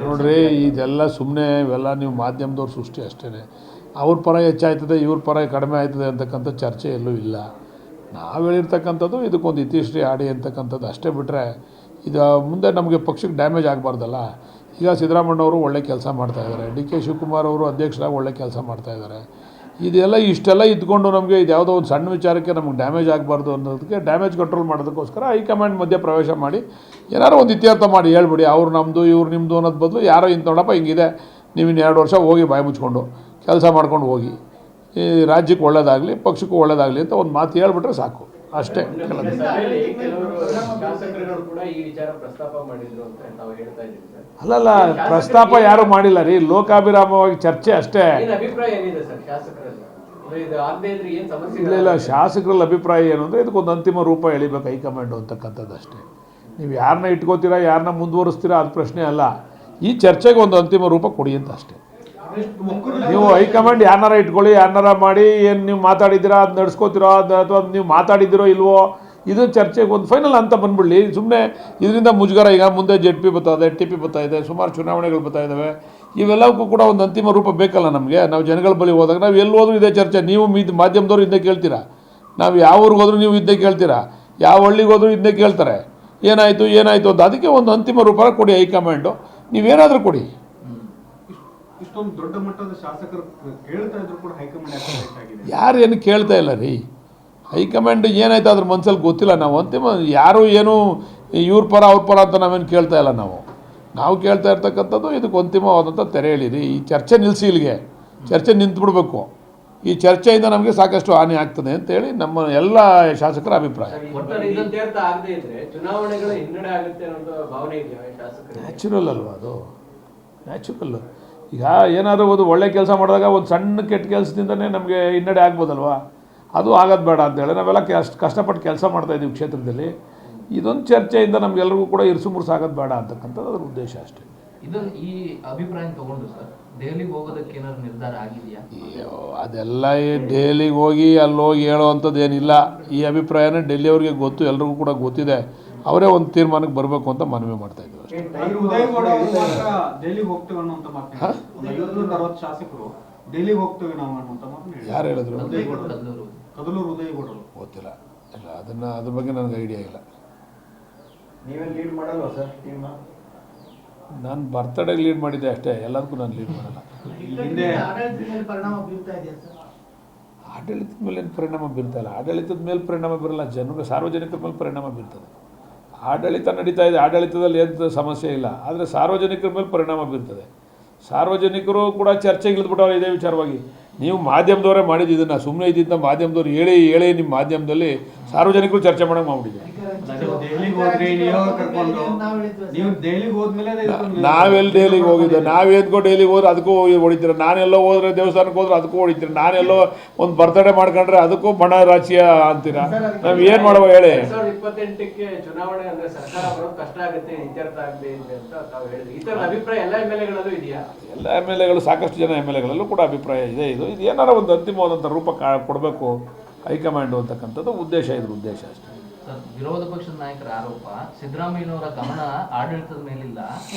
ನೋಡ್ರಿ, ಇದೆಲ್ಲ ಸುಮ್ಮನೆ ಇವೆಲ್ಲ ನೀವು ಮಾಧ್ಯಮದವ್ರ ಸೃಷ್ಟಿ ಅಷ್ಟೇ. ಅವ್ರ ಪರ ಹೆಚ್ಚಾಯ್ತದೆ, ಇವ್ರ ಪರ ಕಡಿಮೆ ಆಯ್ತದೆ ಅಂತಕ್ಕಂಥ ಚರ್ಚೆ ಎಲ್ಲೂ ಇಲ್ಲ. ನಾವು ಹೇಳಿರ್ತಕ್ಕಂಥದ್ದು ಇದಕ್ಕೊಂದು ಇತಿಶ್ರೀ ಆಡಿ ಅಂತಕ್ಕಂಥದ್ದು ಅಷ್ಟೇ ಬಿಟ್ಟರೆ, ಇದು ಮುಂದೆ ನಮಗೆ ಪಕ್ಷಕ್ಕೆ ಡ್ಯಾಮೇಜ್ ಆಗಬಾರ್ದಲ್ಲ. ಈಗ ಸಿದ್ದರಾಮಯ್ಯವರು ಒಳ್ಳೆ ಕೆಲಸ ಮಾಡ್ತಾಯಿದ್ದಾರೆ, ಡಿ ಕೆ ಶಿವಕುಮಾರ್ ಅವರು ಅಧ್ಯಕ್ಷರಾಗಿ ಒಳ್ಳೆ ಕೆಲಸ ಮಾಡ್ತಾಯಿದ್ದಾರೆ. ಇಷ್ಟೆಲ್ಲ ಇದ್ಕೊಂಡು ನಮಗೆ ಇದು ಯಾವುದೋ ಒಂದು ಸಣ್ಣ ವಿಚಾರಕ್ಕೆ ನಮಗೆ ಡ್ಯಾಮೇಜ್ ಆಗಬಾರ್ದು ಅನ್ನೋದಕ್ಕೆ, ಡ್ಯಾಮೇಜ್ ಕಂಟ್ರೋಲ್ ಮಾಡೋದಕ್ಕೋಸ್ಕರ ಹೈಕಮಾಂಡ್ ಮಧ್ಯೆ ಪ್ರವೇಶ ಮಾಡಿ ಏನಾರು ಒಂದು ಇತ್ಯರ್ಥ ಮಾಡಿ ಹೇಳ್ಬಿಡಿ, ಅವ್ರು ನಮ್ಮದು ಇವ್ರು ನಿಮ್ಮದು ಅನ್ನೋದು ಬದಲು ಯಾರೋ ಇಂತ ನೋಡಪ್ಪ ಹಿಂಗಿದೆ, ನೀವು ಇನ್ನು 2 ವರ್ಷ ಹೋಗಿ ಬಾಯಿ ಮುಚ್ಕೊಂಡು ಕೆಲಸ ಮಾಡ್ಕೊಂಡು ಹೋಗಿ, ಈ ರಾಜ್ಯಕ್ಕೆ ಒಳ್ಳೇದಾಗಲಿ ಪಕ್ಷಕ್ಕೂ ಒಳ್ಳೇದಾಗಲಿ ಅಂತ ಒಂದು ಮಾತು ಹೇಳ್ಬಿಟ್ರೆ ಸಾಕು ಅಷ್ಟೇ. ಅಲ್ಲಲ್ಲ, ಪ್ರಸ್ತಾಪ ಯಾರು ಮಾಡಿಲ್ಲ ರೀ, ಲೋಕಾಭಿರಾಮವಾಗಿ ಚರ್ಚೆ ಅಷ್ಟೇ. ಇಲ್ಲ, ಶಾಸಕರಲ್ಲಿ ಅಭಿಪ್ರಾಯ ಏನು ಅಂದರೆ ಇದಕ್ಕೊಂದು ಅಂತಿಮ ರೂಪ ಎಳಿಬೇಕು ಹೈಕಮಾಂಡು ಅಂತಕ್ಕಂಥದ್ದು ಅಷ್ಟೇ. ನೀವು ಯಾರನ್ನ ಇಟ್ಕೋತೀರಾ, ಯಾರನ್ನ ಮುಂದುವರಿಸ್ತೀರಾ ಅದು ಪ್ರಶ್ನೆ ಅಲ್ಲ. ಈ ಚರ್ಚೆಗೆ ಒಂದು ಅಂತಿಮ ರೂಪ ಕೊಡಿ ಅಂತ ಅಷ್ಟೇ. ನೀವು ಹೈಕಮಾಂಡ್ ಯಾರನ್ನಾರ ಇಟ್ಕೊಳ್ಳಿ, ಯಾರನ್ನಾರ ಮಾಡಿ, ಏನು ನೀವು ಮಾತಾಡಿದ್ದೀರಾ ಅದು ನಡ್ಸ್ಕೋತಿರೋ ಅಥವಾ ನೀವು ಮಾತಾಡಿದ್ದೀರೋ ಇಲ್ವೋ, ಇದು ಚರ್ಚೆಗೆ ಒಂದು ಫೈನಲ್ ಅಂತ ಬಂದ್ಬಿಡಲಿ. ಸುಮ್ಮನೆ ಇದರಿಂದ ಮುಜುಗರ. ಈಗ ಮುಂದೆ ZP ಬರ್ತಾಯಿದೆ, TP ಬರ್ತಾಯಿದೆ, ಸುಮಾರು ಚುನಾವಣೆಗಳು ಬರ್ತಾಯಿದ್ದಾವೆ. ಇವೆಲ್ಲವಕ್ಕೂ ಕೂಡ ಒಂದು ಅಂತಿಮ ರೂಪ ಬೇಕಲ್ಲ ನಮಗೆ. ನಾವು ಜನಗಳ ಬಳಿ ಹೋದಾಗ ನಾವು ಎಲ್ಲಿ ಹೋದ್ರೂ ಇದೇ ಚರ್ಚೆ. ನೀವು ಮಾಧ್ಯಮದವರು ಇದನ್ನೇ ಕೇಳ್ತೀರಾ, ನಾವು ಯಾವ ಊರಿಗೆ ಹೋದ್ರೂ ನೀವು ಇದನ್ನೇ ಕೇಳ್ತೀರಾ, ಯಾವ ಹಳ್ಳಿಗೆ ಹೋದ್ರೂ ಇದನ್ನೇ ಕೇಳ್ತಾರೆ, ಏನಾಯಿತು ಅಂತ. ಅದಕ್ಕೆ ಒಂದು ಅಂತಿಮ ರೂಪ ಕೊಡಿ ಹೈಕಮಾಂಡು, ನೀವೇನಾದರೂ ಕೊಡಿ. ಇಷ್ಟೊಂದು ದೊಡ್ಡ ಮಟ್ಟದ ಶಾಸಕರು ಕೇಳ್ತಾ ಇದ್ರು ಕೂಡ ಹೈಕಮಾಂಡ್ ಯಾರು ಏನು ಕೇಳ್ತಾ ಇಲ್ಲ ರೀ. ಹೈಕಮಾಂಡ್ ಏನಾಯ್ತು ಅದ್ರ ಮನಸ್ಸಲ್ಲಿ ಗೊತ್ತಿಲ್ಲ. ನಾವು ಅಂತಿಮ ಯಾರು ಏನು ಇವ್ರ ಪರ ಅವ್ರ ಪರ ಅಂತ ನಾವೇನು ಕೇಳ್ತಾ ಇಲ್ಲ. ನಾವು ಕೇಳ್ತಾ ಇರ್ತಕ್ಕಂಥದ್ದು ಇದಕ್ಕೆ ಅಂತಿಮವಾದಂಥ ತೆರೆ ಎಳೀರಿ. ಈ ಚರ್ಚೆ ನಿಲ್ಲಿಸಿ, ಇಲ್ಲಿಗೆ ಚರ್ಚೆ ನಿಂತುಬಿಡ್ಬೇಕು. ಈ ಚರ್ಚೆಯಿಂದ ನಮಗೆ ಸಾಕಷ್ಟು ಹಾನಿ ಆಗ್ತದೆ ಅಂತೇಳಿ ನಮ್ಮ ಎಲ್ಲ ಶಾಸಕರ ಅಭಿಪ್ರಾಯ. ನ್ಯಾಚುರಲ್ ಅಲ್ವಾ ಅದು, ನ್ಯಾಚುರಲ್ಲು. ಈಗ ಏನಾದರೂ ಒಂದು ಒಳ್ಳೆ ಕೆಲಸ ಮಾಡಿದಾಗ ಒಂದು ಸಣ್ಣ ಕೆಟ್ಟ ಕೆಲಸದಿಂದನೇ ನಮಗೆ ಹಿನ್ನಡೆ ಆಗ್ಬೋದಲ್ವ, ಅದು ಆಗೋದು ಬೇಡ ಅಂತೇಳಿ ನಾವೆಲ್ಲ ಕಷ್ಟಪಟ್ಟು ಕೆಲಸ ಮಾಡ್ತಾಯಿದ್ದೀವಿ ಕ್ಷೇತ್ರದಲ್ಲಿ. ಇದೊಂದು ಚರ್ಚೆಯಿಂದ ನಮಗೆಲ್ಲರಿಗೂ ಕೂಡ ಇರುಸು ಮುರುಸು ಆಗೋದು ಬೇಡ ಅಂತಕ್ಕಂಥದ್ದು ಅದರ ಉದ್ದೇಶ ಅಷ್ಟೇ. ಇದನ್ನು ಈ ಅಭಿಪ್ರಾಯ ತಗೊಂಡು ಸರ್ ದೆಹಲಿಗೆ ಹೋಗೋದಕ್ಕೆ ಏನಾದ್ರು ನಿರ್ಧಾರ ಆಗಿದೆಯಾ? ಅದೆಲ್ಲ ದೆಹಲಿಗೆ ಹೋಗಿ ಅಲ್ಲಿ ಹೋಗಿ ಹೇಳೋವಂಥದ್ದು ಏನಿಲ್ಲ. ಈ ಅಭಿಪ್ರಾಯನೇ ಡೆಲ್ಲಿಯವ್ರಿಗೆ ಗೊತ್ತು, ಎಲ್ರಿಗೂ ಕೂಡ ಗೊತ್ತಿದೆ. ಅವರೇ ಒಂದು ತೀರ್ಮಾನಕ್ಕೆ ಬರಬೇಕು ಅಂತ ಮನವಿ ಮಾಡ್ತಾ ಇದ್ದೀವಿ ಅಷ್ಟೇ. ಯಾರು ಹೇಳಿದ್ರು? ಗೊತ್ತಿಲ್ಲ, ಇಲ್ಲ ಅದನ್ನು ಅದ್ರ ಬಗ್ಗೆ ನನಗೆ ಐಡಿಯಾ ಇಲ್ಲ. ನಾನು ಬರ್ತಡೇಗೆ ಲೀಡ್ ಮಾಡಿದ್ದೆ ಅಷ್ಟೇ, ಎಲ್ಲದಕ್ಕೂ ನಾನು ಲೀಡ್ ಮಾಡಲ್ಲ. ಆಡಳಿತದ ಮೇಲೆ ಏನು ಪರಿಣಾಮ ಬೀರ್ತಾ ಇಲ್ಲ. ಆಡಳಿತದ ಮೇಲೆ ಪರಿಣಾಮ ಬೀರಲ್ಲ, ಸಾರ್ವಜನಿಕರ ಮೇಲೆ ಪರಿಣಾಮ ಬೀರ್ತದೆ. ಆಡಳಿತ ನಡೀತಾ ಇದೆ, ಆಡಳಿತದಲ್ಲಿ ಏನು ಸಮಸ್ಯೆ ಇಲ್ಲ, ಆದರೆ ಸಾರ್ವಜನಿಕರ ಮೇಲೆ ಪರಿಣಾಮ ಬೀರ್ತದೆ. ಸಾರ್ವಜನಿಕರು ಕೂಡ ಚರ್ಚೆಗೆ ಇಳಿದ್ಬಿಟ್ಟವ್ರು ಇದೇ ವಿಚಾರವಾಗಿ. ನೀವು ಮಾಧ್ಯಮದವರೇ ಮಾಡಿದ್ದು ಇದನ್ನು, ಸುಮ್ಮನೆ ಇದ್ದಿದ್ದ ಮಾಧ್ಯಮದವ್ರು ಹೇಳಿ ನಿಮ್ಮ ಮಾಧ್ಯಮದಲ್ಲಿ ಸಾರ್ವಜನಿಕರು ಚರ್ಚೆ ಮಾಡೋಕೆ ಮಾಡ್ಬಿಟ್ಟಿದ್ದೀವಿ. ನಾವೆಲ್ಲಿ ಡೈಲಿಗೆ ಹೋಗಿದ್ದೆ? ನಾವೇದ್ಕೋ ಡೈಲಿಗೆ ಹೋದ್ರೆ ಅದಕ್ಕೂ ಹೊಡಿತೀರ, ನಾನೆಲ್ಲೋ ಹೋದ್ರೆ ದೇವಸ್ಥಾನಕ್ಕೆ ಹೋದ್ರೆ ಅದಕ್ಕೂ ಹೊಡಿತೀರ, ನಾನೆಲ್ಲೋ ಒಂದು ಬರ್ತಡೇ ಮಾಡ್ಕೊಂಡ್ರೆ ಅದಕ್ಕೂ ಬಣ ರಾಜಕೀಯ ಅಂತೀರ. ನಾವು ಏನು ಮಾಡುವ ಹೇಳಿ? 2028ಕ್ಕೆ ಚುನಾವಣೆ ಅಂದ್ರೆ ಸರ್ಕಾರ ಬರೋದು ಕಷ್ಟ ಆಗುತ್ತೆ, ಇತ್ಯರ್ಥ ಆಗದೆ ಅಂತ ತಾವು ಹೇಳಿದ್ರಿ. ಈ ಥರದ ಅಭಿಪ್ರಾಯ ಎಲ್ಲ MLA-ಗಳಲ್ಲೂ ಇದೆಯಾ? ಎಲ್ಲ MLA-ಗಳು, ಸಾಕಷ್ಟು ಜನ MLA-ಗಳಲ್ಲೂ ಕೂಡ ಅಭಿಪ್ರಾಯ ಇದೆ. ಇದು ಏನಾರ ಒಂದು ಅಂತಿಮವಾದಂಥ ರೂಪ ಕೊಡಬೇಕು ಹೈಕಮಾಂಡು ಅಂತಕ್ಕಂಥದ್ದು ಉದ್ದೇಶ, ಇದ್ರ ಉದ್ದೇಶ ಅಷ್ಟೇ. ಸರ್, ವಿರೋಧ ಪಕ್ಷದ ನಾಯಕರ ಆರೋಪ ಸಿದ್ದರಾಮಯ್ಯನವರ ಗಮನ ಆಡಳಿತದ ಮೇಲಿಲ್ಲ,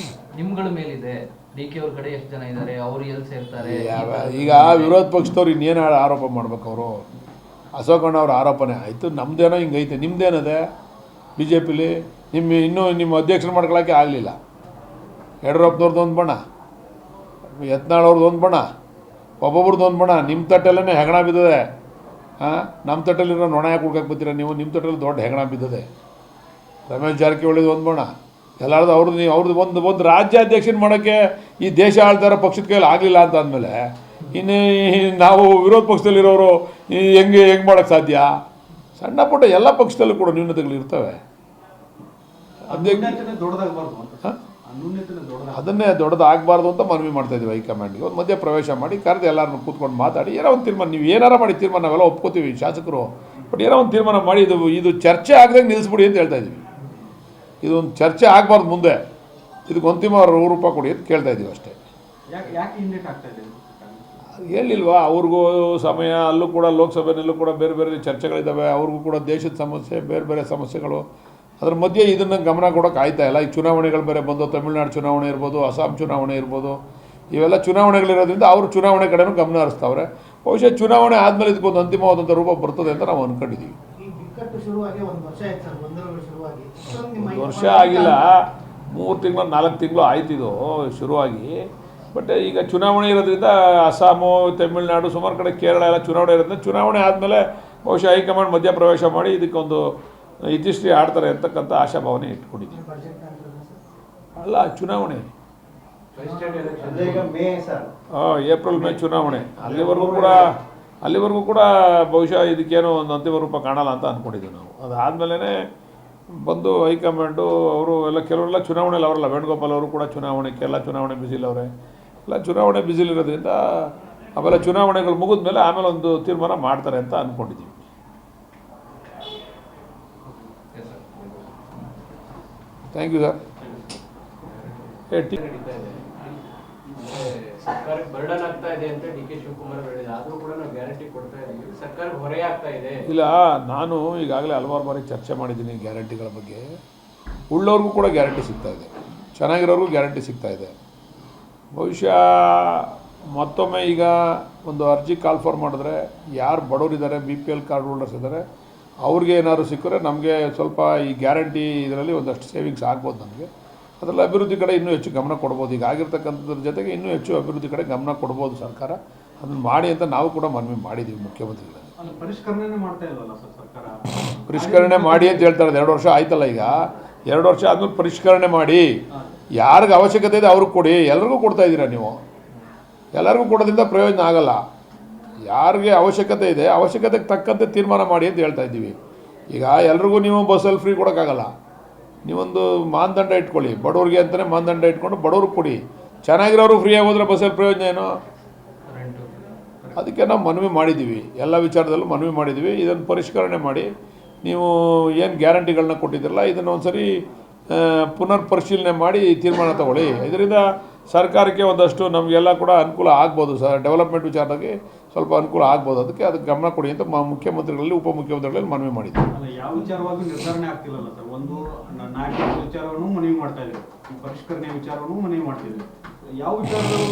ನಿಮ್ಗಳ ಮೇಲಿದೆ. DK ಅವ್ರ ಕಡೆ ಎಷ್ಟು ಜನ ಇದ್ದಾರೆ, ಅವ್ರು ಎಲ್ಲಿ ಸೇರ್ತಾರೆ? ಈಗ ವಿರೋಧ ಪಕ್ಷದವ್ರು ಇನ್ನೇನು ಆರೋಪ ಮಾಡ್ಬೇಕು? ಅವರು ಅಶೋಕಣ್ಣ ಅವ್ರ ಆರೋಪನೇ ಆಯಿತು. ನಮ್ಮದೇನೋ ಹಿಂಗೈತೆ, ನಿಮ್ಮದೇನದೆ BJPಲಿ? ಇನ್ನೂ ನಿಮ್ಮ ಅಧ್ಯಕ್ಷರು ಮಾಡ್ಕೊಳ್ಳೋಕ್ಕೆ ಆಗಲಿಲ್ಲ. ಯಡಿಯೂರಪ್ಪನವ್ರದ್ದು ಒಂದು ಬಣ, ಯತ್ನಾಳ್ ಅವ್ರದ್ದು ಒಂದು ಬಣ, ಒಬ್ಬೊಬ್ರದ್ದು ಒಂದು ಬಣ. ನಿಮ್ಮ ತಟ್ಟೆಲ್ಲೇ ಹೆಗಣ ಬಿದ್ದದೆ. ನಮ್ಮ ತಟ್ಟೆಲ್ಲಿರೋ ನೊಣ ಯಾಕೆ ಹುಡ್ಕಕ್ಕೆ ಬರ್ತೀರ ನೀವು? ನಿಮ್ಮ ತಟ್ಟೆಲ್ಲಿ ದೊಡ್ಡ ಹೆಗಣ ಬಿದ್ದದೆ. ರಮೇಶ್ ಜಾರಕಿಹೊಳಿದು ಒಂದು ಬಣ, ಎಲ್ಲರದು ಅವ್ರದ್ದು ಒಂದು ರಾಜ್ಯಾಧ್ಯಕ್ಷನ ಮಾಡೋಕ್ಕೆ ಈ ದೇಶ ಆಳ್ತಾರೋ ಪಕ್ಷದ ಕೈಯಲ್ಲಿ ಆಗಲಿಲ್ಲ ಅಂತ ಅಂದಮೇಲೆ ಇನ್ನು ನಾವು ವಿರೋಧ ಪಕ್ಷದಲ್ಲಿರೋರು ಹೆಂಗೆ ಮಾಡೋಕ್ಕೆ ಸಾಧ್ಯ? ಸಣ್ಣ ಪುಟ್ಟ ಎಲ್ಲ ಪಕ್ಷದಲ್ಲೂ ಕೂಡ ನ್ಯೂನತೆಗಳು ಇರ್ತವೆ. ಅದನ್ನೇ ದೊಡ್ಡದಾಗಬಾರ್ದು ಅಂತ ಮನವಿ ಮಾಡ್ತಾಯಿದ್ದೀವಿ ಹೈಕಮಾಂಡ್ಗೆ. ಒಂದು ಮಧ್ಯ ಪ್ರವೇಶ ಮಾಡಿ ಕರೆದು ಎಲ್ಲರನ್ನು ಕೂತ್ಕೊಂಡು ಮಾತಾಡಿ ಏನೋ ಒಂದು ತೀರ್ಮಾನ, ನೀವು ಏನಾರ ಮಾಡಿ ತೀರ್ಮಾನ, ನಾವೆಲ್ಲ ಒಪ್ಕೋತೀವಿ ಶಾಸಕರು, ಬಟ್ ಏನೋ ಒಂದು ತೀರ್ಮಾನ ಮಾಡಿ ಇದು ಚರ್ಚೆ ಆಗದಂಗೆ ನಿಲ್ಲಿಸ್ಬಿಡಿ ಅಂತ ಹೇಳ್ತಾ ಇದ್ದೀವಿ. ಇದೊಂದು ಚರ್ಚೆ ಆಗಬಾರ್ದು ಮುಂದೆ, ಇದಕ್ಕೆ ಅಂತಿಮ ರೂಪ ಕೊಡಿ ಅಂತ ಕೇಳ್ತಾ ಇದ್ದೀವಿ ಅಷ್ಟೇ. ಹೇಳಿಲ್ವಾ? ಅವ್ರಿಗೂ ಸಮಯ, ಅಲ್ಲೂ ಕೂಡ ಲೋಕಸಭೆಯಲ್ಲೂ ಕೂಡ ಬೇರೆ ಬೇರೆ ಚರ್ಚೆಗಳಿದ್ದಾವೆ. ಅವ್ರಿಗೂ ಕೂಡ ದೇಶದ ಸಮಸ್ಯೆ, ಬೇರೆ ಬೇರೆ ಸಮಸ್ಯೆಗಳು, ಅದ್ರ ಮಧ್ಯೆ ಇದನ್ನು ಗಮನ ಕೊಡೋಕೆ ಆಯ್ತಾ ಇಲ್ಲ. ಈಗ ಚುನಾವಣೆಗಳು ಬೇರೆ ಬಂದು, ತಮಿಳ್ನಾಡು ಚುನಾವಣೆ ಇರ್ಬೋದು, ಅಸ್ಸಾಂ ಚುನಾವಣೆ ಇರ್ಬೋದು, ಇವೆಲ್ಲ ಚುನಾವಣೆಗಳಿರೋದ್ರಿಂದ ಅವರು ಚುನಾವಣೆ ಕಡೆನೂ ಗಮನ ಹರಿಸ್ತಾವ್ರೆ. ಬಹುಶಃ ಚುನಾವಣೆ ಆದಮೇಲೆ ಇದಕ್ಕೊಂದು ಅಂತಿಮವಾದಂಥ ರೂಪ ಬರ್ತದೆ ಅಂತ ನಾವು ಅಂದ್ಕೊಂಡಿದ್ದೀವಿ. ಒಂದು ವರ್ಷ ಆಗಿಲ್ಲ, 3 ತಿಂಗಳು 4 ತಿಂಗಳು ಆಯ್ತಿದು ಶುರುವಾಗಿ. ಬಟ್ ಈಗ ಚುನಾವಣೆ ಇರೋದ್ರಿಂದ ಅಸ್ಸಾಮು, ತಮಿಳ್ನಾಡು, ಸುಮಾರು ಕಡೆ ಕೇರಳ ಎಲ್ಲ ಚುನಾವಣೆ ಇರೋದ್ರಿಂದ ಚುನಾವಣೆ ಆದಮೇಲೆ ಬಹುಶಃ ಹೈಕಮಾಂಡ್ ಮಧ್ಯಪ್ರವೇಶ ಮಾಡಿ ಇದಕ್ಕೊಂದು ಇತಿಶ್ರೀ ಆಡ್ತಾರೆ ಅಂತಕ್ಕಂಥ ಆಶಾಭಾವನೆ ಇಟ್ಕೊಂಡಿದ್ದೀವಿ. ಅಲ್ಲ, ಚುನಾವಣೆ ಏಪ್ರಿಲ್ ಮೇ ಚುನಾವಣೆ, ಅಲ್ಲಿವರೆಗೂ ಕೂಡ ಬಹುಶಃ ಇದಕ್ಕೇನೋ ಒಂದು ಅಂತಿಮ ರೂಪ ಕಾಣಲ್ಲ ಅಂತ ಅಂದ್ಕೊಂಡಿದ್ದೀವಿ ನಾವು. ಅದಾದಮೇಲೆ ಬಂದು ಹೈಕಮಾಂಡು ಅವರು ಎಲ್ಲ ಕೆಲವರೆಲ್ಲ ಚುನಾವಣೆಯಲ್ಲಿ ಅವರಲ್ಲ, ವೇಣುಗೋಪಾಲ್ ಅವರು ಕೂಡ ಚುನಾವಣೆ, ಕೇರಳ ಚುನಾವಣೆ ಬಿಸಿಲವ್ರೆ, ಎಲ್ಲ ಚುನಾವಣೆ ಬಿಸಿಲಿರೋದ್ರಿಂದ ಅವೆಲ್ಲ ಚುನಾವಣೆಗಳು ಮುಗಿದ ಮೇಲೆ ಆಮೇಲೆ ಒಂದು ತೀರ್ಮಾನ ಮಾಡ್ತಾರೆ ಅಂತ ಅಂದ್ಕೊಂಡಿದ್ದೀವಿ. Thank you sir. ಸರ್ಕಾರಕ್ಕೆ ಬರ್ಡನ್ ಆಗ್ತಾ ಇದೆ ಅಂತ ಡಿ.ಕೆ. ಶಿವಕುಮಾರ್ ಹೇಳಿದ್ರು. ಆದ್ರೂ ಕೂಡ ನಾವು ಗ್ಯಾರಂಟಿ ಕೊಡ್ತಾ ಇದ್ದೀವಿ, ಸರ್ಕಾರಕ್ಕೆ ಹೊರೆ ಆಗ್ತಾ ಇದೆ. ಇಲ್ಲ, ನಾನು ಈಗಾಗಲೇ ಹಲವಾರು ಬಾರಿ ಚರ್ಚೆ ಮಾಡಿದ್ದೀನಿ ಗ್ಯಾರಂಟಿಗಳ ಬಗ್ಗೆ. ಉಳ್ಳವ್ರಿಗೂ ಕೂಡ ಗ್ಯಾರಂಟಿ ಸಿಗ್ತಾಯಿದೆ, ಚೆನ್ನಾಗಿರೋರ್ಗೂ ಗ್ಯಾರಂಟಿ ಸಿಗ್ತಾಯಿದೆ. ಬಹುಶಃ ಮತ್ತೊಮ್ಮೆ ಈಗ ಒಂದು ಅರ್ಜಿ ಕಾಲ್ ಫಾರ್ ಮಾಡಿದ್ರೆ ಯಾರು ಬಡವರಿದ್ದಾರೆ, BPL ಕಾರ್ಡ್ ಹೋಲ್ಡರ್ಸ್ ಇದ್ದಾರೆ, ಅವ್ರಿಗೆ ಏನಾದ್ರು ಸಿಕ್ಕರೆ ನಮಗೆ ಸ್ವಲ್ಪ ಈ ಗ್ಯಾರಂಟಿ ಇದರಲ್ಲಿ ಒಂದಷ್ಟು ಸೇವಿಂಗ್ಸ್ ಆಗ್ಬೋದು. ನಮಗೆ ಅದರಲ್ಲಿ ಅಭಿವೃದ್ಧಿ ಕಡೆ ಇನ್ನೂ ಹೆಚ್ಚು ಗಮನ ಕೊಡ್ಬೋದು. ಈಗ ಆಗಿರ್ತಕ್ಕಂಥದ್ರ ಜೊತೆಗೆ ಇನ್ನೂ ಹೆಚ್ಚು ಅಭಿವೃದ್ಧಿ ಕಡೆ ಗಮನ ಕೊಡ್ಬೋದು ಸರ್ಕಾರ. ಅದನ್ನು ಮಾಡಿ ಅಂತ ನಾವು ಕೂಡ ಮನವಿ ಮಾಡಿದ್ದೀವಿ ಮುಖ್ಯಮಂತ್ರಿಗಳಲ್ಲಿ. ಪರಿಷ್ಕರಣೆ ಮಾಡ್ತಾ ಇಲ್ವಲ್ಲ ಸರ್ ಸರ್ಕಾರ? ಪರಿಷ್ಕರಣೆ ಮಾಡಿ ಅಂತ ಹೇಳ್ತಾರೆ. 2 ವರ್ಷ ಆಯ್ತಲ್ಲ, ಈಗ 2 ವರ್ಷ ಆದ್ಮೇಲೆ ಪರಿಷ್ಕರಣೆ ಮಾಡಿ ಯಾರಿಗೆ ಅವಶ್ಯಕತೆ ಇದೆ ಅವ್ರಿಗೆ ಕೊಡಿ. ಎಲ್ಲರಿಗೂ ಕೊಡ್ತಾ ಇದ್ದೀರಾ ನೀವು, ಎಲ್ಲರಿಗೂ ಕೊಡೋದ್ರಿಂದ ಪ್ರಯೋಜನ ಆಗಲ್ಲ. ಯಾರಿಗೆ ಅವಶ್ಯಕತೆ ಇದೆ ಅವಶ್ಯಕತೆಗೆ ತಕ್ಕಂತೆ ತೀರ್ಮಾನ ಮಾಡಿ ಅಂತ ಹೇಳ್ತಾ ಇದ್ದೀವಿ. ಈಗ ಎಲ್ರಿಗೂ ನೀವು ಬಸ್ಸಲ್ಲಿ ಫ್ರೀ ಕೊಡೋಕ್ಕಾಗಲ್ಲ. ನೀವೊಂದು ಮಾನದಂಡ ಇಟ್ಕೊಳ್ಳಿ, ಬಡವ್ರಿಗೆ ಅಂತಲೇ ಮಾನದಂಡ ಇಟ್ಕೊಂಡು ಬಡವ್ರಿಗೆ ಕೊಡಿ. ಚೆನ್ನಾಗಿರೋರು ಫ್ರೀಯಾಗಿ ಹೋದರೆ ಬಸ್ಸಲ್ಲಿ ಪ್ರಯೋಜನ ಏನು? ಅದಕ್ಕೆ ನಾವು ಮನವಿ ಮಾಡಿದ್ದೀವಿ, ಎಲ್ಲ ವಿಚಾರದಲ್ಲೂ ಮನವಿ ಮಾಡಿದ್ದೀವಿ. ಇದನ್ನು ಪರಿಷ್ಕರಣೆ ಮಾಡಿ ನೀವು ಏನು ಗ್ಯಾರಂಟಿಗಳನ್ನ ಕೊಟ್ಟಿದ್ದಿರಲ್ಲ ಇದನ್ನು ಒಂದು ಸರಿ ಪುನರ್ ಪರಿಶೀಲನೆ ಮಾಡಿ ತೀರ್ಮಾನ ತಗೊಳ್ಳಿ. ಇದರಿಂದ ಸರ್ಕಾರಕ್ಕೆ ಒಂದಷ್ಟು ನಮಗೆಲ್ಲ ಕೂಡ ಅನುಕೂಲ ಆಗ್ಬೋದು. ಡೆವಲಪ್ಮೆಂಟ್ ವಿಚಾರದಾಗಿ ಸ್ವಲ್ಪ ಅನುಕೂಲ ಆಗ್ಬೋದು. ಅದಕ್ಕೆ ಗಮನ ಕೊಡಿ ಅಂತ ಮುಖ್ಯಮಂತ್ರಿಗಳಲ್ಲಿ ಉಪಮುಖ್ಯಮಂತ್ರಿಗಳಲ್ಲಿ ಮನವಿ ಮಾಡಿದ್ದೀವಿ. ಯಾವ ವಿಚಾರವಾಗಿ ನಿರ್ಧಾರಣೆ ಆಗ್ತಿಲ್ಲಲ್ಲ ಸರ್? ಒಂದು ನಾಗರಿಕ ವಿಚಾರವನ್ನು ಮನವಿ ಮಾಡ್ತಾ ಇದ್ದೀವಿ, ಪರಿಷ್ಕರಣೆ ವಿಚಾರವನ್ನು ಮನವಿ ಮಾಡ್ತಿದ್ವಿ. ಯಾವ ವಿಚಾರಗಳು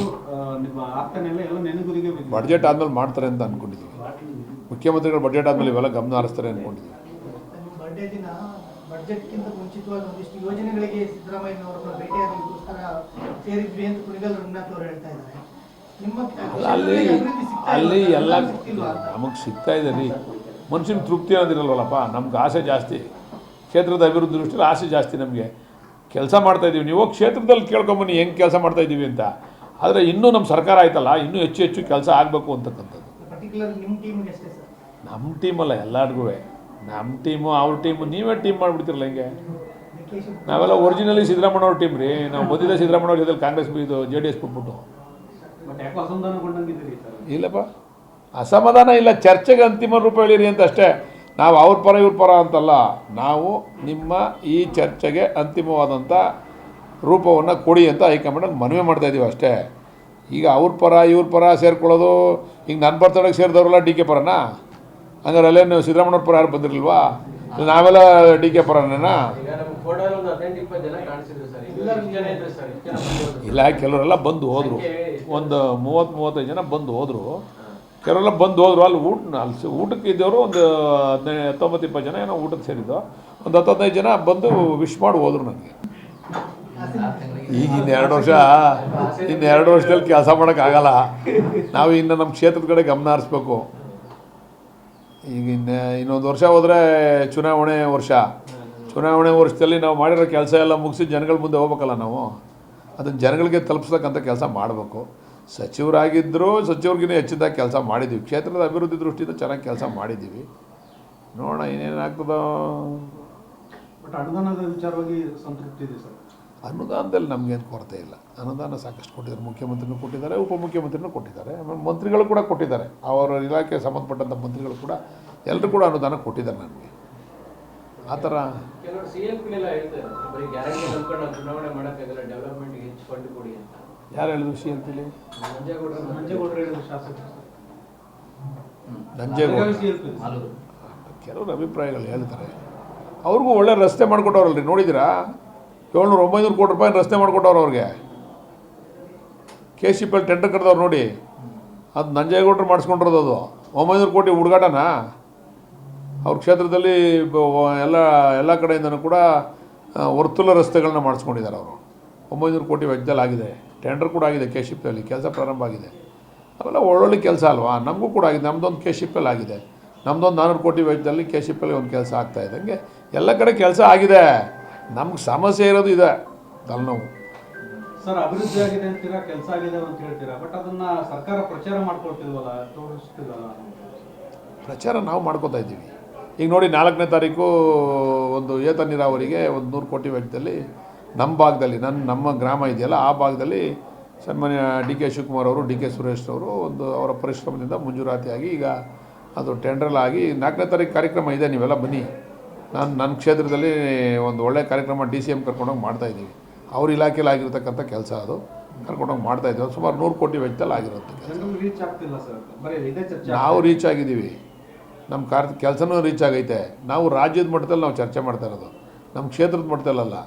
ಆಗ್ತಾನೆ ಇಲ್ಲ, ಎಲ್ಲ ನೆನಗುದಿಗೆ ಬಡ್ಜೆಟ್ ಆದಮೇಲೆ ಮಾಡ್ತಾರೆ ಅಂತ ಅಂದ್ಕೊಂಡಿದ್ದೀವಿ. ಮುಖ್ಯಮಂತ್ರಿಗಳು ಬಡ್ಜೆಟ್ ಆದಮೇಲೆ ಇವೆಲ್ಲ ಗಮನ ಹರಿಸ್ತಾರೆ ಅಂದ್ಕೊಂಡಿದ್ದೀವಿ. ಬರ್ಡೇ ದಿನ ಬಡ್ಜೆಟ್ಗಿಂತ ಮುಂಚಿತವಾಗಿ ಒಂದಿಷ್ಟು ಯೋಜನೆಗಳಿಗೆ ಸಿದ್ದರಾಮಯ್ಯನವರನ್ನ ಭೇಟಿಯಾಗೋಸ್ಕರ ಸೇರಿದ್ವಿ ಅಂತ ಕುಣಿಗಲ್ ರಂಗನಾಥ್ ಅವರು ಹೇಳ್ತಾ ಇದ್ದಾರೆ. ಅಲ್ಲಿ ಎಲ್ಲ ನಮಗೆ ಸಿಗ್ತಾ ಇದೆ ರೀ. ಮನುಷ್ಯನ ತೃಪ್ತಿ ಅನ್ನೋದಿರಲ್ವಲ್ಲಪ್ಪ, ನಮ್ಗೆ ಆಸೆ ಜಾಸ್ತಿ. ಕ್ಷೇತ್ರದ ಅಭಿವೃದ್ಧಿ ದೃಷ್ಟಿಯಲ್ಲಿ ಆಸೆ ಜಾಸ್ತಿ ನಮಗೆ. ಕೆಲಸ ಮಾಡ್ತಾಯಿದ್ದೀವಿ, ನೀವು ಕ್ಷೇತ್ರದಲ್ಲಿ ಕೇಳ್ಕೊಂಬನ್ನಿ ಹೆಂಗೆ ಕೆಲಸ ಮಾಡ್ತಾಯಿದ್ದೀವಿ ಅಂತ. ಆದರೆ ಇನ್ನೂ ನಮ್ಮ ಸರ್ಕಾರ ಆಯ್ತಲ್ಲ, ಇನ್ನೂ ಹೆಚ್ಚು ಹೆಚ್ಚು ಕೆಲಸ ಆಗಬೇಕು ಅಂತಕ್ಕಂಥದ್ದು. ನಮ್ಮ ಟೀಮಲ್ಲ, ಎಲ್ಲರಿಗೂ ನಮ್ಮ ಟೀಮು ಅವ್ರ ಟೀಮು ನೀವೇ ಟೀಮ್ ಮಾಡಿಬಿಡ್ತಿರಲ್ಲ ಹಿಂಗೆ. ನಾವೆಲ್ಲ ಒರಿಜಿನಲಿ ಸಿದ್ದರಾಮಯ್ಯವ್ರ ಟೀಮ್ ರೀ. ನಾವು ಮೊದಲೇ ಸಿದ್ದರಾಮಯ್ಯವ್ರ ಜೊತೆ ಕಾಂಗ್ರೆಸ್ ಇದು JDS ಬಿಟ್ಬಿಟ್ಟು. ಇಲ್ಲಪ್ಪ, ಅಸಮಾಧಾನ ಇಲ್ಲ, ಚರ್ಚೆಗೆ ಅಂತಿಮ ರೂಪ ಹೇಳಿರಿ ಅಂತ ಅಷ್ಟೇ. ನಾವು ಅವ್ರ ಪರ ಇವ್ರ ಪರ ಅಂತಲ್ಲ, ನಾವು ನಿಮ್ಮ ಈ ಚರ್ಚೆಗೆ ಅಂತಿಮವಾದಂಥ ರೂಪವನ್ನು ಕೊಡಿ ಅಂತ ಹೈಕಮಾಂಡ್ ಮನವಿ ಮಾಡ್ತಾಯಿದ್ದೀವಿ ಅಷ್ಟೇ. ಈಗ ಅವ್ರ ಪರ ಇವ್ರ ಪರ ಸೇರ್ಕೊಳ್ಳೋದು, ಈಗ ನನ್ನ ಬರ್ತಡೆಗೆ ಸೇರಿದವರೆಲ್ಲ DK ಪರನಾ? ಹಂಗಾರೆ ಅಲ್ಲೇನು ಸಿದ್ದರಾಮಯ್ಯವ್ರ ಪರ ಯಾರು ಬಂದಿರಲಿಲ್ವಾ? ನಾವೆಲ್ಲ DK ಪರನೇನಾ? ಇಲ್ಲ, ಕೆಲವರೆಲ್ಲ ಬಂದು ಹೋದರು, ಒಂದು 30-35 ಜನ ಬಂದು ಹೋದರು. ಕೆಲವರೆಲ್ಲ ಬಂದು ಹೋದರು. ಅಲ್ಲಿ ಊಟಕ್ಕೆ ಇದ್ದವರು ಒಂದು 19-20 ಜನ ಏನೋ ಊಟಕ್ಕೆ ಸೇರಿದ್ದು. ಒಂದು 10-15 ಜನ ಬಂದು ವಿಶ್ ಮಾಡಿ ಹೋದರು ನನಗೆ. ಈಗ ಇನ್ನು 2 ವರ್ಷದಲ್ಲಿ ಕೆಲಸ ಮಾಡೋಕ್ಕಾಗಲ್ಲ. ನಾವು ಇನ್ನು ನಮ್ಮ ಕ್ಷೇತ್ರದ ಕಡೆ ಗಮನ ಹರಿಸ್ಬೇಕು. ಈಗ ಇನ್ನೊಂದು ವರ್ಷ ಹೋದರೆ ಚುನಾವಣೆ ವರ್ಷದಲ್ಲಿ ನಾವು ಮಾಡಿರೋ ಕೆಲಸ ಎಲ್ಲ ಮುಗಿಸಿ ಜನಗಳ ಮುಂದೆ ಹೋಗ್ಬೇಕಲ್ಲ ನಾವು. ಅದನ್ನು ಜನಗಳಿಗೆ ತಲುಪಿಸ್ತಕ್ಕಂಥ ಕೆಲಸ ಮಾಡಬೇಕು. ಸಚಿವರಿಗಿಂತ ಹೆಚ್ಚಿದಾಗಿ ಕೆಲಸ ಮಾಡಿದ್ದೀವಿ. ಕ್ಷೇತ್ರದ ಅಭಿವೃದ್ಧಿ ದೃಷ್ಟಿಯಿಂದ ಚೆನ್ನಾಗಿ ಕೆಲಸ ಮಾಡಿದ್ದೀವಿ. ನೋಡೋಣ ಇನ್ನೇನಾಗ್ತದೋ. ಬಟ್ ಅನುದಾನದ ವಿಚಾರವಾಗಿ ಸಂತೃಪ್ತಿ ಇದೆ ಸರ್? ಅನುದಾನದಲ್ಲಿ ನಮಗೇನು ಕೊರತೆ ಇಲ್ಲ. ಅನುದಾನ ಸಾಕಷ್ಟು ಕೊಟ್ಟಿದ್ದಾರೆ. ಮುಖ್ಯಮಂತ್ರಿನೂ ಕೊಟ್ಟಿದ್ದಾರೆ, ಉಪಮುಖ್ಯಮಂತ್ರಿನೂ ಕೊಟ್ಟಿದ್ದಾರೆ, ಆಮೇಲೆ ಮಂತ್ರಿಗಳು ಕೂಡ ಕೊಟ್ಟಿದ್ದಾರೆ. ಅವರ ಇಲಾಖೆಗೆ ಸಂಬಂಧಪಟ್ಟಂಥ ಮಂತ್ರಿಗಳು ಕೂಡ ಎಲ್ಲರೂ ಕೂಡ ಅನುದಾನ ಕೊಟ್ಟಿದ್ದಾರೆ ನಮಗೆ. ಆ ಥರ ಕೆಲವರು CLP-ಲೆಲ್ಲ ಹೇಳ್ತಾರೆ, ಬರೀ ಗ್ಯಾರಂಟಿ ನಂಬ್ಕೊಂಡು ನಾವು ಚುನಾವಣೆ ಮಾಡೋಕ್ಕಾಗಲ್ಲ, ಡೆವಲಪ್ಮೆಂಟ್ಗೆ ಹೆಚ್ಚು ಫಂಡ್ ಕೊಡಿ ಅಂತ. ಯಾರು ಹೇಳಿದ್ರು CLP-ಲಿ? ನಂಜೇಗೌಡರು ಹೇಳಿದ್ರು ಶಾಸಕರು. ನಂಜೇಗೌಡ ಕೆಲವರು ಅಭಿಪ್ರಾಯಗಳು ಹೇಳ್ತಾರೆ. ಅವ್ರಿಗೂ ಒಳ್ಳೆ ರಸ್ತೆ ಮಾಡಿಕೊಟ್ಟವ್ರಲ್ರಿ, ನೋಡಿದ್ದೀರಾ? 700-900 ಕೋಟಿ ರೂಪಾಯಿ ರಸ್ತೆ ಮಾಡಿಕೊಟ್ಟವ್ರು ಅವ್ರಿಗೆ. KCPL ಟೆಂಡರ್ ಕರೆದವ್ರು ನೋಡಿ, ಅದು ನಂಜೇಗೌಡರು ಮಾಡಿಸ್ಕೊಂಡಿರೋದು. ಅದು 900 ಕೋಟಿ ಹುಡುಗಾಟನ ಅವ್ರ ಕ್ಷೇತ್ರದಲ್ಲಿ ಎಲ್ಲ ಕಡೆಯಿಂದನೂ ಕೂಡ ವರ್ತುಲ ರಸ್ತೆಗಳನ್ನ ಮಾಡಿಸ್ಕೊಂಡಿದ್ದಾರೆ ಅವರು. 900 ಕೋಟಿ ವೆಚ್ಚದಲ್ಲಿ ಆಗಿದೆ. ಟೆಂಡರ್ ಕೂಡ ಆಗಿದೆ. KCPL ಕೆಲಸ ಪ್ರಾರಂಭ ಆಗಿದೆ. ಅವೆಲ್ಲ ಒಳ್ಳೊಳ್ಳೆ ಕೆಲಸ ಅಲ್ವಾ? ನಮಗೂ ಕೂಡ ಆಗಿದೆ. ನಮ್ಮದೊಂದು KCPL ಆಗಿದೆ. ನಮ್ಮದೊಂದು 400 ಕೋಟಿ ವೆಚ್ಚದಲ್ಲಿ KCPL ಒಂದು ಕೆಲಸ ಆಗ್ತಾಯಿದೆ. ಹಂಗೆ ಎಲ್ಲ ಕಡೆ ಕೆಲಸ ಆಗಿದೆ. ನಮ್ಗೆ ಸಮಸ್ಯೆ ಇರೋದು ಇದೆ ತಲೆನೋವು. ಸರ್, ಅಭಿವೃದ್ಧಿ ಆಗಿದೆ ಅಂತೀರಾ, ಕೆಲಸ ಆಗಿದೆ ಅಂತ ಹೇಳ್ತೀರಾ, ಬಟ್ ಅದನ್ನ ಸರ್ಕಾರ ಪ್ರಚಾರ ಮಾಡ್ಕೊಳ್ತಿಲ್ವಲ್ಲ, ತೋರಿಸ್ತಿಲ್ವಲ್ಲ? ಪ್ರಚಾರ ನಾವು ಮಾಡ್ಕೋತಾ ಇದ್ದೀವಿ. ಈಗ ನೋಡಿ, 4ನೇ ತಾರೀಕು ಒಂದು ಏತ ನೀರಾವರಿಗೆ ಒಂದು 100 ಕೋಟಿ ವೆಚ್ಚದಲ್ಲಿ ನಮ್ಮ ಭಾಗದಲ್ಲಿ, ನಮ್ಮ ಗ್ರಾಮ ಇದೆಯಲ್ಲ ಆ ಭಾಗದಲ್ಲಿ ಸನ್ಮಾನ್ಯ DK ಶಿವಕುಮಾರ್ ಅವರು, DK ಸುರೇಶ್ ಅವರು ಒಂದು ಅವರ ಪರಿಶ್ರಮದಿಂದ ಮಂಜೂರಾತಿಯಾಗಿ ಈಗ ಅದು ಟೆಂಡ್ರೆಲ್ಲ ಆಗಿ 4ನೇ ತಾರೀಕು ಕಾರ್ಯಕ್ರಮ ಇದೆ. ನೀವೆಲ್ಲ ಬನ್ನಿ. ನನ್ನ ಕ್ಷೇತ್ರದಲ್ಲಿ ಒಂದು ಒಳ್ಳೆಯ ಕಾರ್ಯಕ್ರಮ DCM ಕರ್ಕೊಂಡೋಗಿ ಮಾಡ್ತಾಯಿದ್ದೀವಿ. ಅವ್ರ ಇಲಾಖೆಯಲ್ಲಿ ಆಗಿರ್ತಕ್ಕಂಥ ಕೆಲಸ ಅದು ಕರ್ಕೊಂಡೋಗಿ ಮಾಡ್ತಾಯಿದ್ದೀವಿ. ಸುಮಾರು 100 ಕೋಟಿ ವೆಚ್ಚದಲ್ಲಿ ಆಗಿರುತ್ತೆ. ರೀಚ್ ಆಗ್ತಿಲ್ಲ ಸರ್, ಬರೀ ಇದೇ ಚರ್ಚೆ. ನಾವು ರೀಚ್ ಆಗಿದ್ದೀವಿ. ನಮ್ಮ ಕೆಲಸನೂ ರೀಚ್ ಆಗೈತೆ. ನಾವು ರಾಜ್ಯದ ಮಟ್ಟದಲ್ಲಿ ನಾವು ಚರ್ಚೆ ಮಾಡ್ತಾ ಇರೋದು, ನಮ್ಮ ಕ್ಷೇತ್ರದ ಮಟ್ಟದಲ್ಲ.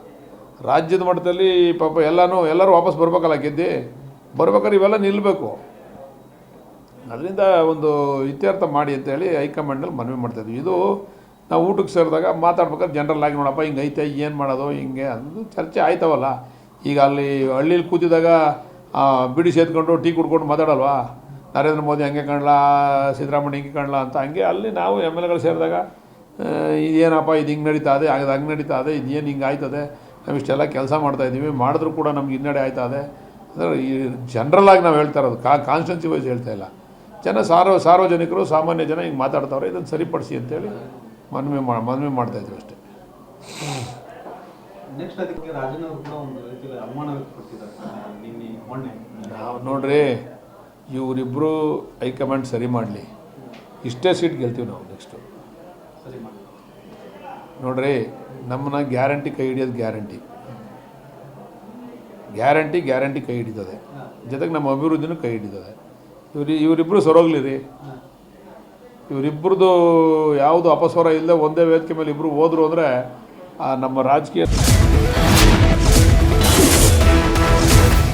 ರಾಜ್ಯದ ಮಟ್ಟದಲ್ಲಿ ಪಾಪ ಎಲ್ಲರೂ ವಾಪಸ್ ಬರ್ಬೇಕಲ್ಲ, ಗೆದ್ದು ಬರ್ಬೇಕಾದ್ರೆ ಇವೆಲ್ಲ ನಿಲ್ಲಬೇಕು. ಅದರಿಂದ ಒಂದು ಇತ್ಯರ್ಥ ಮಾಡಿ ಅಂತೇಳಿ ಹೈಕಮಾಂಡ್ನಲ್ಲಿ ಮನವಿ ಮಾಡ್ತಾಯಿದ್ವಿ. ಇದು ನಾವು ಊಟಕ್ಕೆ ಸೇರಿದಾಗ ಮಾತಾಡ್ಬೇಕಾದ್ರೆ ಜನರಲ್ ಆಗಿ, ನೋಡಪ್ಪ ಹಿಂಗೆ ಐತೆ, ಏನು ಮಾಡೋದು, ಹಿಂಗೆ ಅದು ಚರ್ಚೆ ಆಯ್ತವಲ್ಲ. ಈಗ ಅಲ್ಲಿ ಹಳ್ಳೀಲಿ ಕೂತಿದಾಗ ಬಿಡಿ ಸೇದ್ಕೊಂಡು ಟೀ ಕುಡ್ಕೊಂಡು ಮಾತಾಡಲ್ವಾ? ನರೇಂದ್ರ ಮೋದಿ ಹಂಗೆ ಕಾಣಲ್ಲ, ಸಿದ್ದರಾಮಯ್ಯ ಹಿಂಗೆ ಕಾಣಲ್ಲ ಅಂತ. ಹಂಗೆ ಅಲ್ಲಿ ನಾವು MLAಗಳು ಸೇರಿದಾಗ ಇದೇನಪ್ಪ ಇದು ಹಿಂಗೆ ನಡೀತಾ ಇದೆ, ಅದು ಹಂಗೆ ನಡೀತಾ ಇದೆ, ಇದೇನು ಹಿಂಗೆ ಆಯ್ತದೆ, ನಾವು ಇಷ್ಟೆಲ್ಲ ಕೆಲಸ ಮಾಡ್ತಾಯಿದ್ದೀವಿ, ಮಾಡಿದ್ರೂ ಕೂಡ ನಮ್ಗೆ ಹಿನ್ನಡೆ ಆಯ್ತಾ ಇದೆ. ಅಂದರೆ ಈ ಜನರಲ್ಲಾಗಿ ನಾವು ಹೇಳ್ತಾ ಇರೋದು, ಕಾನ್ಸ್ಟಿಟ್ಯೂನ್ಸಿ ವೈಸ್ ಹೇಳ್ತಾ ಇಲ್ಲ. ಸಾರ್ವಜನಿಕರು, ಸಾಮಾನ್ಯ ಜನ ಹಿಂಗೆ ಮಾತಾಡ್ತಾವ್ರೆ, ಇದನ್ನು ಸರಿಪಡಿಸಿ ಅಂತೇಳಿ ಮನವಿ ಮಾಡ್ತಾಯಿದ್ರು ಅಷ್ಟೇ. ನೆಕ್ಸ್ಟ್ ಅದಕ್ಕೆ ರಾಜನವರು ಕೂಡ ಒಂದು ರೀತಿಯಲ್ಲಿ ಅನುಮಾನ ವ್ಯಕ್ತಪಡಿಸಿದ್ದಾರೆ ನಿನ್ನೆ ಮೊನ್ನೆ. ನಾವು ನೋಡ್ರಿ, ಇವರಿಬ್ಬರು ಹೈಕಮಾಂಡ್ ಸರಿ ಮಾಡಲಿ, ಇಷ್ಟೇ ಸೀಟ್ ಗೆಲ್ತೀವಿ ನಾವು ನೆಕ್ಸ್ಟು. ಸರಿ ಮಾಡಿ ನೋಡ್ರಿ, ನಮ್ಮನ್ನ ಗ್ಯಾರಂಟಿ ಕೈ ಹಿಡಿಯೋದು ಗ್ಯಾರಂಟಿ ಕೈ ಹಿಡಿತದೆ. ಜೊತೆಗೆ ನಮ್ಮ ಅಭಿವೃದ್ಧಿನೂ ಕೈ ಹಿಡಿತದೆ. ಇವರಿಬ್ಬರು ಸರೋಗ್ಲಿ ರೀ. ಇವರಿಬ್ಬರದು ಯಾವುದು ಅಪಸ್ವರ ಇಲ್ಲದೆ ಒಂದೇ ವೇದಿಕೆ ಮೇಲೆ ಇಬ್ಬರು ಹೋದ್ರು ಅಂದರೆ ನಮ್ಮ ರಾಜಕೀಯ